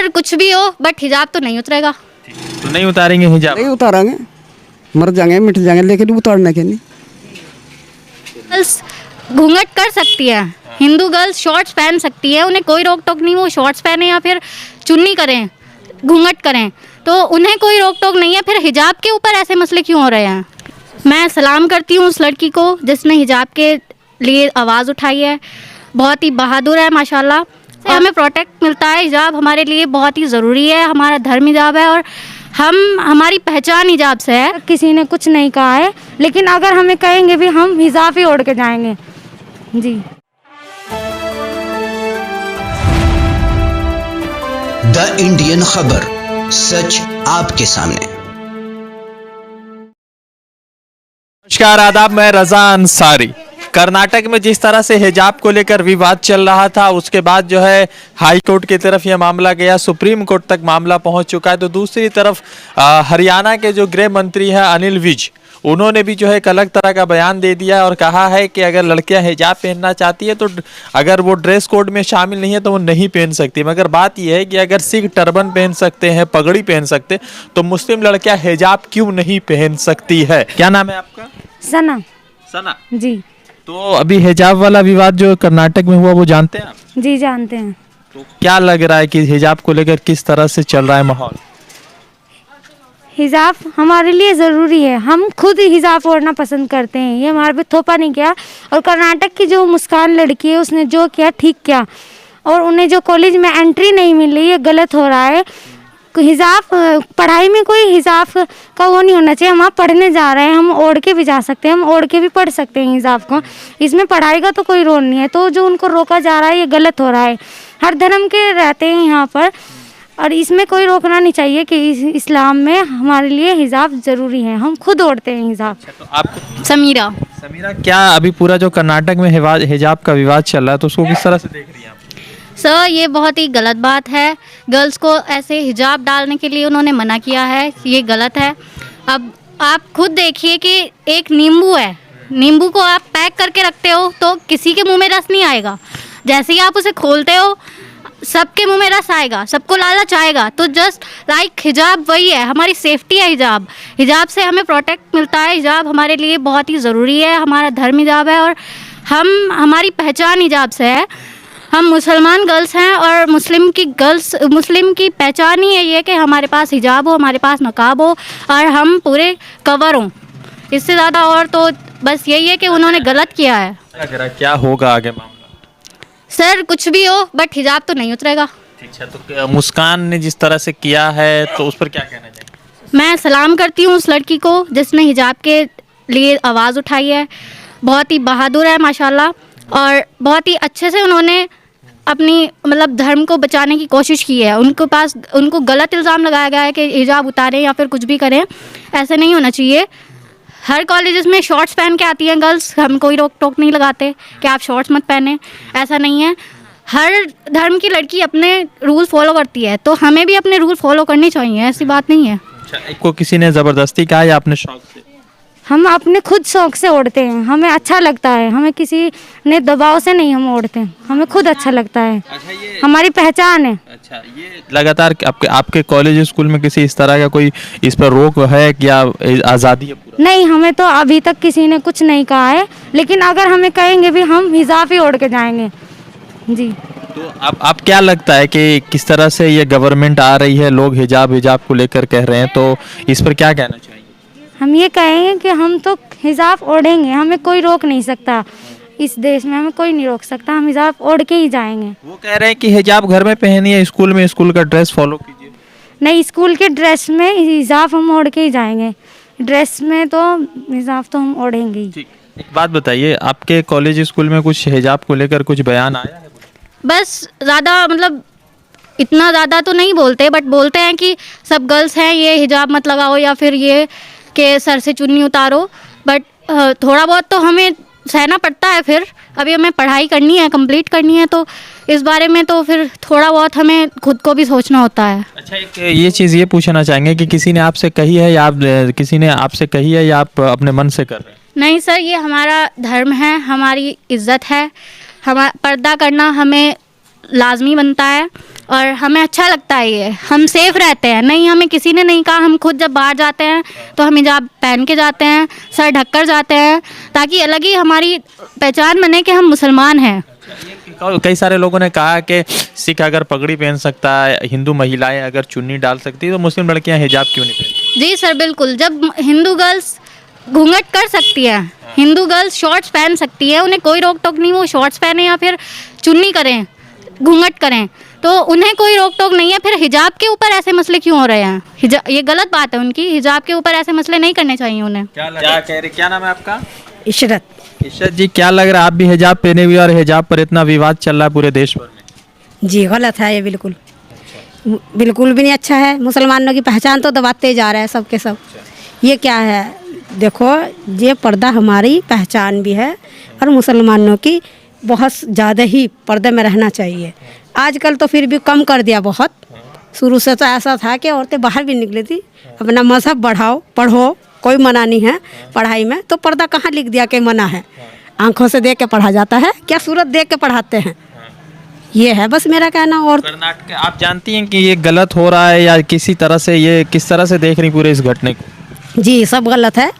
Sir कुछ भी हो बट हिजाब तो नहीं उतरेगा। तो नहीं उतारेंगे हिजाब? नहीं उतारेंगे, मर जाएंगे मिट जाएंगे, लेकिन उतारने के नहीं। गर्ल्स घूंघट कर सकती है, हिंदू गर्ल्स शॉर्ट्स पहन सकती है, उन्हें कोई रोक टोक नहीं, वो शॉर्ट्स पहने या फिर चुन्नी करें, घूंघट करें, तो उन्हें कोई रोक टोक नहीं है। फिर हिजाब के ऊपर ऐसे मसले क्यों हो रहे हैं? मैं सलाम करती हूँ उस लड़की को जिसने हिजाब के लिए आवाज़ उठाई है, बहुत ही बहादुर है माशाल्लाह। हमें प्रोटेक्ट मिलता है, हिजाब हमारे लिए बहुत ही ज़रूरी है, हमारा धर्म हिजाब है और हमारी पहचान हिजाब से है। किसी ने कुछ नहीं कहा है, लेकिन अगर हमें कहेंगे भी हम हिजाब ही ओढ़ के जाएंगे जी। द इंडियन खबर, सच आपके सामने। नमस्कार, आदाब, मैं रजा अंसारी। कर्नाटक में जिस तरह से हिजाब को लेकर विवाद चल रहा था, उसके बाद जो है हाई कोर्ट की तरफ यह मामला गया, सुप्रीम कोर्ट तक मामला पहुंच चुका है। तो दूसरी तरफ हरियाणा के जो गृह मंत्री हैं अनिल विज, उन्होंने भी जो है एक अलग तरह का बयान दे दिया है और कहा है कि अगर लड़कियां हिजाब पहनना चाहती है तो अगर वो ड्रेस कोड में शामिल नहीं है तो वो नहीं पहन सकती। मगर बात यह है कि अगर सिख टर्बन पहन सकते हैं, पगड़ी पहन सकते, तो मुस्लिम लड़कियां हिजाब क्यों नहीं पहन सकती है? क्या नाम है आपका? सना। सना जी। तो अभी हिजाब वाला विवाद जो कर्नाटक में हुआ वो जानते हैं आप? जी जानते हैं। तो क्या लग रहा है कि हिजाब को लेकर किस तरह से चल रहा है माहौल? हिजाब हमारे लिए ज़रूरी है, हम खुद ही हिजाब ओढ़ना पसंद करते हैं, ये हमारे पे थोपा नहीं किया। और कर्नाटक की जो मुस्कान लड़की है उसने जो किया ठीक किया, और उन्हें जो कॉलेज में एंट्री नहीं मिल रही है गलत हो रहा है। हिजाब पढ़ाई में कोई हिजाब का वो नहीं होना चाहिए। हम आप पढ़ने जा रहे हैं, हम ओढ़ के भी जा सकते हैं, हम ओढ़ के भी पढ़ सकते हैं हिजाब को, इसमें पढ़ाई का तो कोई रोल नहीं है। तो जो उनको रोका जा रहा है ये गलत हो रहा है। हर धर्म के रहते हैं यहाँ पर, और इसमें कोई रोकना नहीं चाहिए कि इस्लाम में हमारे लिए हिजाब ज़रूरी है, हम खुद ओढ़ते हैं हिजाब। तो आप समीरा क्या अभी पूरा जो कर्नाटक में हिजाब का विवाद चल रहा है तो उसको किस तरह से देख रही हैं आप? सर ये बहुत ही गलत बात है, गर्ल्स को ऐसे हिजाब डालने के लिए उन्होंने मना किया है, ये गलत है। अब आप खुद देखिए कि एक नींबू है, नींबू को आप पैक करके रखते हो तो किसी के मुंह में रस नहीं आएगा, जैसे ही आप उसे खोलते हो सबके मुंह में रस आएगा, सबको लालच आएगा। तो जस्ट लाइक हिजाब वही है, हमारी सेफ्टी है हिजाब, हिजाब से हमें प्रोटेक्ट मिलता है, हिजाब हमारे लिए बहुत ही ज़रूरी है, हमारा धर्म हिजाब है और हमारी पहचान हिजाब से है। हम मुसलमान गर्ल्स हैं और मुस्लिम की पहचान ही ये है कि हमारे पास हिजाब हो, हमारे पास नकाब हो और हम पूरे कवर हों। इससे ज़्यादा और तो बस यही है कि उन्होंने गलत किया है। क्या होगा आगे मामला? सर कुछ भी हो बट हिजाब तो नहीं उतरेगा। ठीक है, तो मुस्कान ने जिस तरह से किया है तो उस पर क्या कहना चाहिए? मैं सलाम करती हूँ उस लड़की को जिसने हिजाब के लिए आवाज़ उठाई है, बहुत ही बहादुर है माशाल्लाह, और बहुत ही अच्छे से उन्होंने अपनी मतलब धर्म को बचाने की कोशिश की है। उनको गलत इल्ज़ाम लगाया गया है कि हिजाब उतारें या फिर कुछ भी करें, ऐसे नहीं होना चाहिए। हर कॉलेजेस में शॉर्ट्स पहन के आती हैं गर्ल्स, हम कोई रोक टोक नहीं लगाते कि आप शॉर्ट्स मत पहने, ऐसा नहीं है। हर धर्म की लड़की अपने रूल फॉलो करती है, तो हमें भी अपने रूल फॉलो करने चाहिए, ऐसी बात नहीं है। अच्छा, को किसी ने ज़बरदस्ती कहा या अपने शौक से? हम अपने खुद शौक से ओढ़ते हैं, हमें अच्छा लगता है, हमें किसी ने दबाव से नहीं हम ओढ़ते हैं, हमें खुद अच्छा लगता है। अच्छा, ये हमारी पहचान है। अच्छा, ये लगातार आपके कॉलेज स्कूल में किसी इस तरह का कोई इस पर रोक है या आज़ादी है पूरा? नहीं, हमें तो अभी तक किसी ने कुछ नहीं कहा है, लेकिन अगर हमें कहेंगे भी हम हिजाब ही ओढ़ के जाएंगे जी। तो आप क्या लगता है कि किस तरह से ये गवर्नमेंट आ रही है, लोग हिजाब को लेकर कह रहे हैं, तो इस पर क्या कहना चाहिए? हम ये कहेंगे कि हम तो हिजाब ओढ़ेंगे, हमें कोई रोक नहीं सकता, इस देश में हमें कोई नहीं रोक सकता, हम हिजाब ओढ़ के ही जाएंगे। वो कह रहे हैं कि हिजाब घर में पहनिए, स्कूल में स्कूल का ड्रेस फॉलो कीजिए। नहीं, स्कूल के ड्रेस में हिजाब हम ओढ़ के ही जाएंगे, ड्रेस में तो हिजाब तो हम ओढ़ेंगे ही। ठीक, एक बात बताइए, आपके कॉलेज स्कूल में कुछ हिजाब को लेकर कुछ बयान आया है? बस ज़्यादा मतलब इतना ज़्यादा तो नहीं बोलते, बट बोलते हैं कि सब गर्ल्स हैं, ये हिजाब मत लगाओ या फिर ये कि सर से चुन्नी उतारो, बट थोड़ा बहुत तो हमें सहना पड़ता है। फिर अभी हमें पढ़ाई करनी है, कंप्लीट करनी है, तो इस बारे में तो फिर थोड़ा बहुत हमें खुद को भी सोचना होता है। अच्छा, एक ये चीज़ ये पूछना चाहेंगे कि किसी ने आपसे कही है या आप अपने मन से कर रहे हैं? नहीं सर, ये हमारा धर्म है, हमारी इज्जत है, पर्दा करना हमें लाजमी बनता है और हमें अच्छा लगता है, ये हम सेफ रहते हैं। नहीं, हमें किसी ने नहीं कहा, हम खुद जब बाहर जाते हैं तो हम हिजाब पहन के जाते हैं, सर ढककर जाते हैं, ताकि अलग ही हमारी पहचान बने कि हम मुसलमान हैं। कई सारे लोगों ने कहा कि सिख अगर पगड़ी पहन सकता है, हिंदू महिलाएं अगर चुन्नी डाल सकती है, तो मुस्लिम लड़कियां हिजाब क्यों नहीं पहनती? जी सर, बिल्कुल। जब हिंदू गर्ल्स घूंघट कर सकती है, हिंदू गर्ल्स शॉर्ट्स पहन सकती है, उन्हें कोई रोक टोक नहीं, वो शॉर्ट्स पहने या फिर चुन्नी करें, घूंघट करें, तो उन्हें कोई रोक टोक नहीं है। फिर हिजाब के ऊपर ऐसे मसले क्यों हो रहे हैं? ये गलत बात है उनकी, हिजाब के ऊपर ऐसे मसले नहीं करने चाहिए उन्हें। क्या कह रहे, क्या नाम है आपका? इशरत। इशरत जी, क्या लग रहा है, आप भी हिजाब पहने हुए और हिजाब पर इतना विवाद चल रहा है पूरे देश भर में? जी गलत है ये, बिल्कुल बिल्कुल भी नहीं अच्छा है। मुसलमानों की पहचान तो दबाते जा रहे हैं सब के सब। ये क्या है? देखो, ये पर्दा हमारी पहचान भी है और मुसलमानों की बहुत ज़्यादा ही पर्दे में रहना चाहिए। आजकल तो फिर भी कम कर दिया बहुत। शुरू से तो ऐसा था कि औरतें बाहर भी निकली थी। अपना मजहब बढ़ाओ, पढ़ो, कोई मना नहीं है पढ़ाई में। तो पर्दा कहाँ लिख दिया कि मना है? आंखों से देख के पढ़ा जाता है क्या? सूरत देख के पढ़ाते हैं। ये है बस मेरा कहना। और कर्नाटक, आप जानती हैं कि ये गलत हो रहा है, या किसी तरह से ये किस तरह से देख रही पूरे इस घटने को? जी, सब गलत है।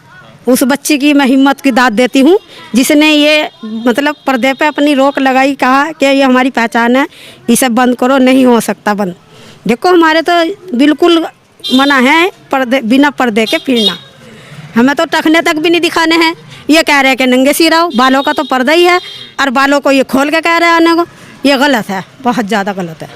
उस बच्ची की मैं हिम्मत की दाद देती हूँ जिसने ये मतलब पर्दे पे अपनी रोक लगाई, कहा कि ये हमारी पहचान है, इसे बंद करो। नहीं हो सकता बंद। देखो, हमारे तो बिल्कुल मना है पर्दे, बिना पर्दे के फिरना। हमें तो टखने तक भी नहीं दिखाने हैं। ये कह रहे हैं कि नंगे सिर आओ, बालों का तो पर्दा ही है, और बालों को ये खोल के कह रहे हैं आने को। ये गलत है, बहुत ज़्यादा गलत है।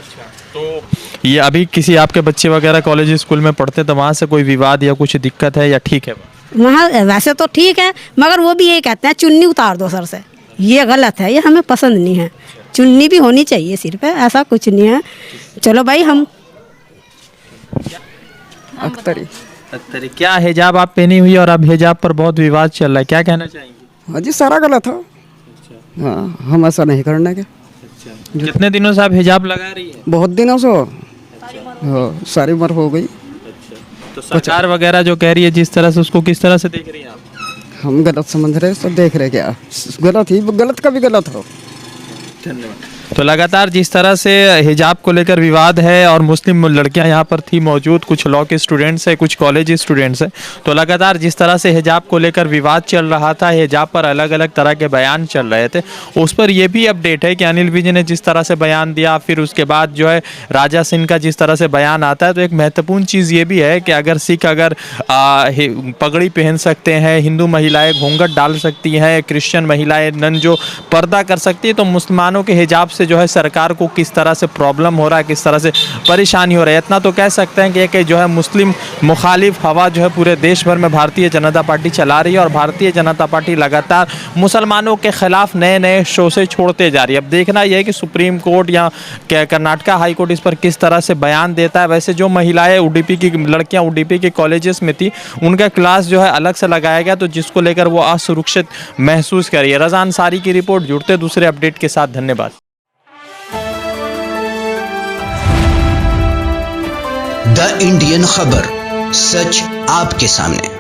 तो ये अभी किसी आपके बच्चे वगैरह कॉलेज स्कूल में पढ़ते, तो वहाँ से कोई विवाद या कुछ दिक्कत है या ठीक है? वहाँ वैसे तो ठीक है, मगर वो भी ये कहते हैं चुन्नी उतार दो सर से। ये गलत है, ये हमें पसंद नहीं है। चुन्नी भी होनी चाहिए सिर पे, ऐसा कुछ नहीं है। चलो भाई, हम अख्तरी। अख्तरी, क्या हिजाब आप पहनी हुई और अब हिजाब पर बहुत विवाद चल रहा है, क्या कहना चाहेंगे? हाँ जी, सारा गलत है। हाँ, हम ऐसा नहीं करने के। कितने दिनों से आप हिजाब लगा रही है? बहुत दिनों से। हाँ, सारी उम्र हो गई। तो सरकार वगैरह जो कह रही है जिस तरह से, उसको किस तरह से देख रही हैं आप? हम गलत समझ रहे, सब देख रहे क्या? गलत ही, गलत का भी गलत हो। धन्यवाद। तो लगातार जिस तरह से हिजाब को लेकर विवाद है, और मुस्लिम लड़कियां यहाँ पर थी मौजूद, कुछ लॉ के स्टूडेंट्स हैं, कुछ कॉलेज स्टूडेंट्स हैं, तो लगातार जिस तरह से हिजाब को लेकर विवाद चल रहा था, हिजाब पर अलग अलग तरह के बयान चल रहे थे, उस पर यह भी अपडेट है कि अनिल विज ने जिस तरह से बयान दिया, फिर उसके बाद जो है राजा सिंह का जिस तरह से बयान आता है, तो एक महत्वपूर्ण चीज़ ये भी है कि अगर सिख अगर पगड़ी पहन सकते हैं, हिंदू महिलाएँ घूंघट डाल सकती हैं, क्रिश्चियन महिलाएँ नन जो पर्दा कर सकती है, तो मुसलमानों के हिजाब से जो है सरकार को किस तरह से प्रॉब्लम हो रहा है, किस तरह से परेशानी हो रही है। इतना तो कह सकते हैं कि जो है मुस्लिम मुखालिफ हवा जो है पूरे देश भर में भारतीय जनता पार्टी चला रही है, और भारतीय जनता पार्टी लगातार मुसलमानों के खिलाफ नए नए शोषे छोड़ते जा रही है। अब देखना यह है कि सुप्रीम कोर्ट या कर्नाटक हाई कोर्ट इस पर किस तरह से बयान देता है। वैसे जो महिलाएं UDP की लड़कियां UDP के कॉलेजेस में थी, उनका क्लास जो है अलग से लगाया गया, तो जिसको लेकर वो असुरक्षित महसूस कर रही है। रज़ा अंसारी की रिपोर्ट। जुड़ते दूसरे अपडेट के साथ, धन्यवाद। द इंडियन खबर, सच आपके सामने।